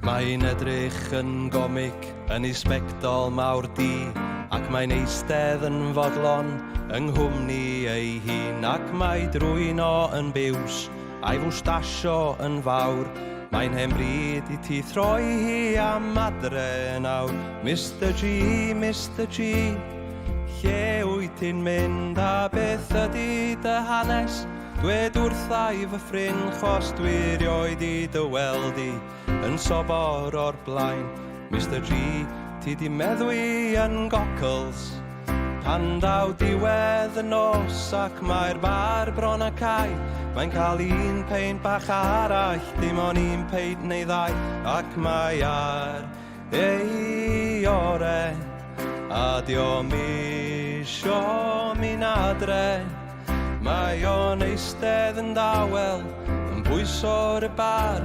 Mae'n edrych yn gomig yn ei sbectol mawr di, ac mae'n eistedd yn fodlon yng nghwmni ei hun, ac mae drwyno yn biws a'i fwstasio yn fawr. Mae'n hen bryd i ti throi hi am adre nawr. Mr G, Mr G, lle wyt ti'n mynd a beth ydy dy hanes? Dwed wrtha i fy ffrind chos dwi rioed i dy weld i yn sobor o'r blaen. Mr G, ti di meddwi yn gocls pan daw diwedd y nos ac mae'r bar bron a cau. Mae'n cael un peint bach arall, dim ond un peint neu ddau, ac mae ar ei ore a diom isio mi'n adre. Mae o'n eistedd yn dawel yn bwyso'r y bar,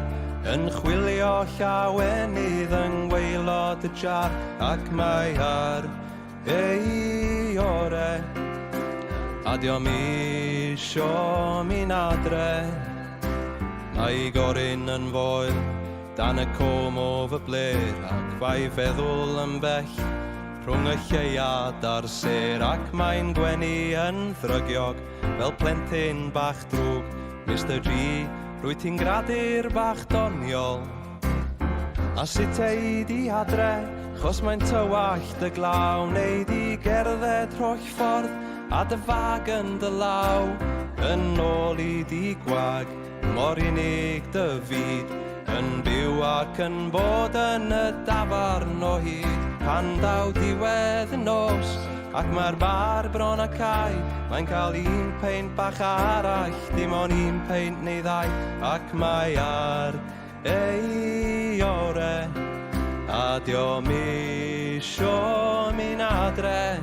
yn chwilio llawenydd yng ngwaelod y jar, ac mae ar ei ore a diom isio mi'n adre. Mae gorin yn foel dan y com o fy bler, ac fa'i feddwl yn bell rhwng y lleiad a'r ser, ac mae'n gwenu yn ddrygiog fel plentyn bach drwg. Mr G, rwy ti'n gradur bach doniol, a sut ei di adre, chos mae'n tywallt y glaw, neu di gerdded holl ffordd a dy fag yn dy law, yn ôl i di gwag, mor unig dy fyd, yn byw ac yn bod yn y dafarn o hyd. Pan daw diwedd y nos ac mae'r bar bron a cau, mae'n cael un peint bach arall, dim ond un peint neu ddau, ac mae ar ei ore a diom isio mi'n adre.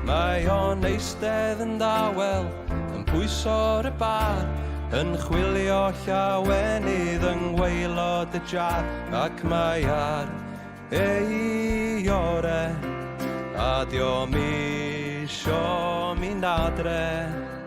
Mae o'n eistedd yn dawel yn pwyso'r y bar, yn chwilio llawenydd yng ngwaelod y jar, ac mae ar ei ore a diom isio mi'n adre.